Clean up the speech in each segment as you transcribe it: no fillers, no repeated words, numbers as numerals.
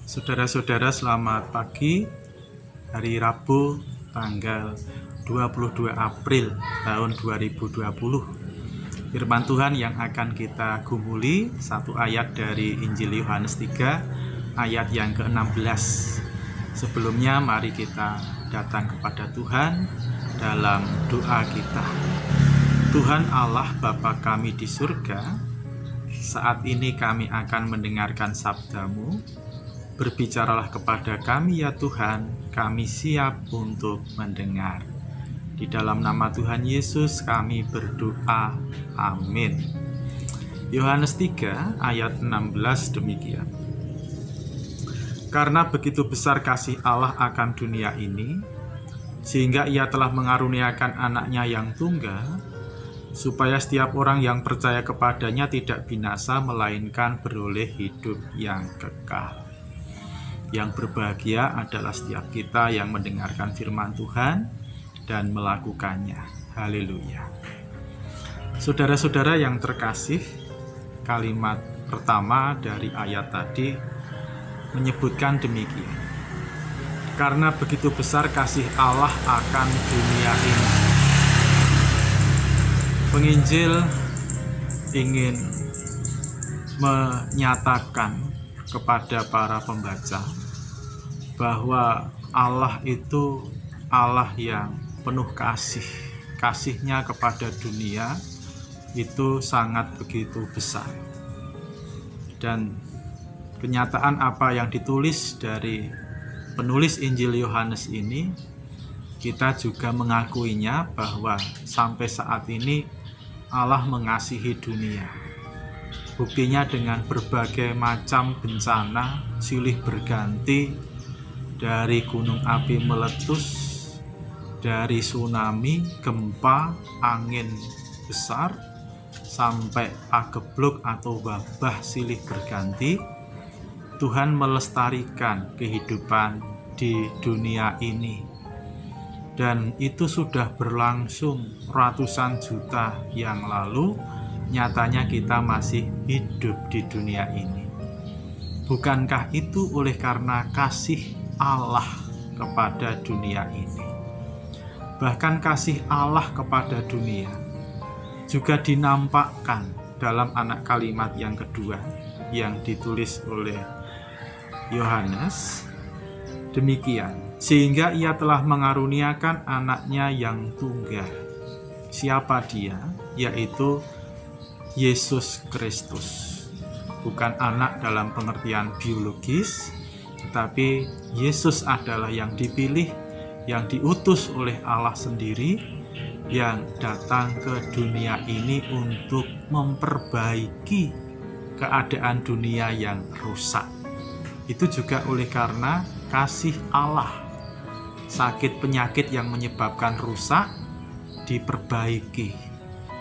Saudara-saudara, selamat pagi. Hari Rabu tanggal 22 April tahun 2020. Firman Tuhan yang akan kita gumuli satu ayat dari Injil Yohanes 3 ayat yang ke-16. Sebelumnya mari kita datang kepada Tuhan dalam doa kita. Tuhan Allah Bapa kami di surga, saat ini kami akan mendengarkan sabda-Mu. Berbicaralah kepada kami ya Tuhan, kami siap untuk mendengar. Di dalam nama Tuhan Yesus kami berdoa, amin. Yohanes 3 ayat 16 demikian. Karena begitu besar kasih Allah akan dunia ini, sehingga Ia telah mengaruniakan anaknya yang tunggal, supaya setiap orang yang percaya kepadanya tidak binasa, melainkan beroleh hidup yang kekal. Yang berbahagia adalah setiap kita yang mendengarkan firman Tuhan dan melakukannya. Haleluya. Saudara-saudara yang terkasih, kalimat pertama dari ayat tadi menyebutkan demikian. Karena begitu besar kasih Allah akan dunia ini. Penginjil ingin menyatakan kepada para pembaca bahwa Allah itu Allah yang penuh kasih. Kasihnya kepada dunia itu sangat begitu besar. Dan kenyataan apa yang ditulis dari penulis Injil Yohanes ini, kita juga mengakuinya bahwa sampai saat ini Allah mengasihi dunia. Buktinya dengan berbagai macam bencana silih berganti, dari gunung api meletus, dari tsunami, gempa, angin besar, sampai pagebluk atau wabah silih berganti. Tuhan melestarikan kehidupan di dunia ini. Dan itu sudah berlangsung ratusan juta yang lalu. Nyatanya kita masih hidup di dunia ini. Bukankah itu oleh karena kasih Allah kepada dunia ini? Bahkan kasih Allah kepada dunia juga dinampakkan dalam anak kalimat yang kedua yang ditulis oleh Yohanes. Demikian, sehingga Ia telah mengaruniakan anaknya yang tunggal. Siapa dia? Yaitu Yesus Kristus. Bukan anak dalam pengertian biologis, tetapi Yesus adalah yang dipilih, yang diutus oleh Allah sendiri, yang datang ke dunia ini untuk memperbaiki keadaan dunia yang rusak. Itu juga oleh karena kasih Allah. Sakit penyakit yang menyebabkan rusak diperbaiki,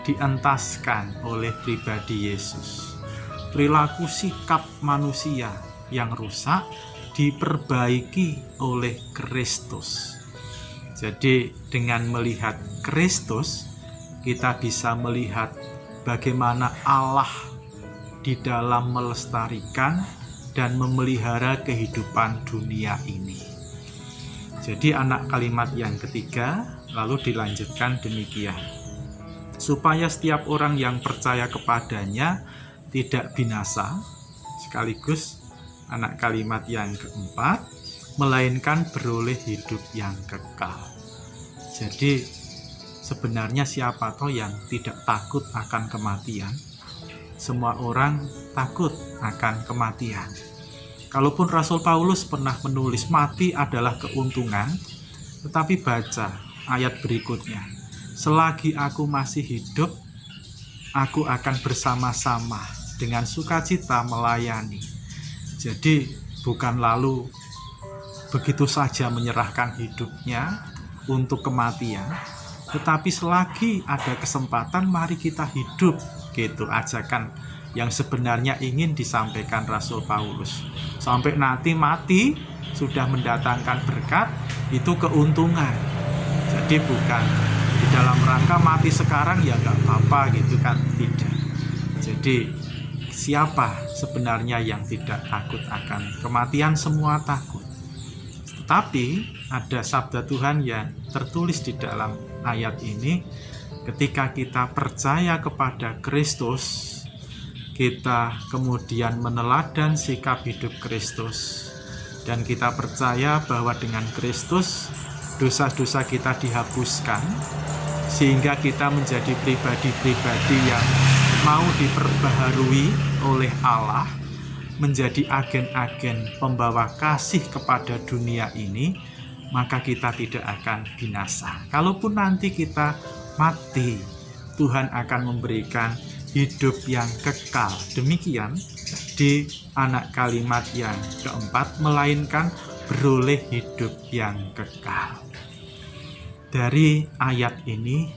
dientaskan oleh pribadi Yesus. Perilaku sikap manusia yang rusak diperbaiki oleh Kristus. Jadi dengan melihat Kristus, kita bisa melihat bagaimana Allah di dalam melestarikan dan memelihara kehidupan dunia ini. Jadi anak kalimat yang ketiga lalu dilanjutkan demikian. Supaya setiap orang yang percaya kepadanya tidak binasa, sekaligus anak kalimat yang keempat, melainkan beroleh hidup yang kekal. Jadi sebenarnya siapa toh yang tidak takut akan kematian? Semua orang takut akan kematian. Kalaupun Rasul Paulus pernah menulis mati adalah keuntungan, tetapi baca ayat berikutnya. Selagi aku masih hidup, aku akan bersama-sama dengan sukacita melayani. Jadi bukan lalu begitu saja menyerahkan hidupnya untuk kematian, tetapi selagi ada kesempatan mari kita hidup. Gitu ajakan yang sebenarnya ingin disampaikan Rasul Paulus. Sampai nanti mati sudah mendatangkan berkat, itu keuntungan. Jadi bukan di dalam rangka mati sekarang ya nggak apa-apa gitu kan, tidak. Jadi siapa sebenarnya yang tidak takut akan kematian? Semua takut. Tetapi ada sabda Tuhan yang tertulis di dalam ayat ini. Ketika kita percaya kepada Kristus, kita kemudian meneladan sikap hidup Kristus, dan kita percaya bahwa dengan Kristus dosa-dosa kita dihapuskan, sehingga kita menjadi pribadi-pribadi yang mau diperbaharui oleh Allah, menjadi agen-agen pembawa kasih kepada dunia ini, maka kita tidak akan binasa. Kalaupun nanti kita mati, Tuhan akan memberikan hidup yang kekal. Demikian di anak kalimat yang keempat, melainkan beroleh hidup yang kekal. Dari ayat ini,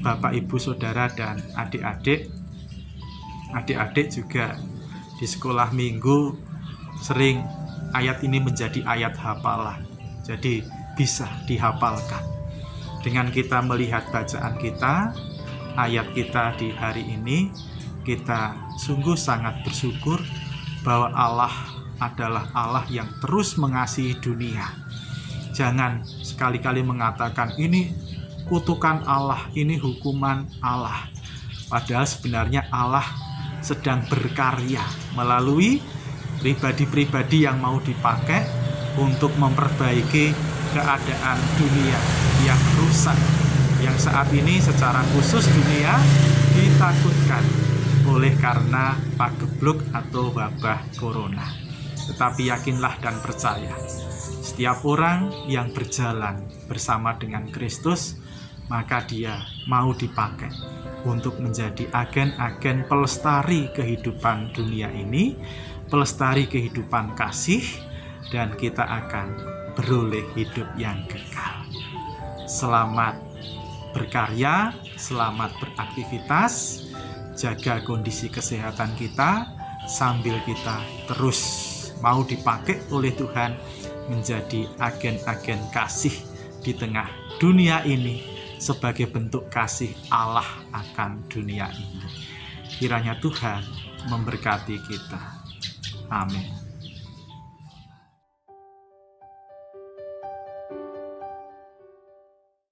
Bapak, Ibu, Saudara, dan adik-adik juga di sekolah minggu sering ayat ini menjadi ayat hafalan. Jadi bisa dihafalkan. Dengan kita melihat bacaan kita, ayat kita di hari ini, kita sungguh sangat bersyukur bahwa Allah adalah Allah yang terus mengasihi dunia. Jangan sekali-kali mengatakan ini kutukan Allah, ini hukuman Allah. Padahal sebenarnya Allah sedang berkarya melalui pribadi-pribadi yang mau dipakai untuk memperbaiki keadaan dunia yang rusak, yang saat ini secara khusus dunia ditakutkan oleh karena pagebluk atau wabah corona. Tetapi yakinlah dan percaya, setiap orang yang berjalan bersama dengan Kristus, maka dia mau dipakai untuk menjadi agen-agen pelestari kehidupan dunia ini, pelestari kehidupan kasih, dan kita akan beroleh hidup yang kekal. Selamat berkarya, selamat beraktivitas, jaga kondisi kesehatan kita, sambil kita terus mau dipakai oleh Tuhan menjadi agen-agen kasih di tengah dunia ini, sebagai bentuk kasih Allah akan dunia ini. Kiranya Tuhan memberkati kita. Amin.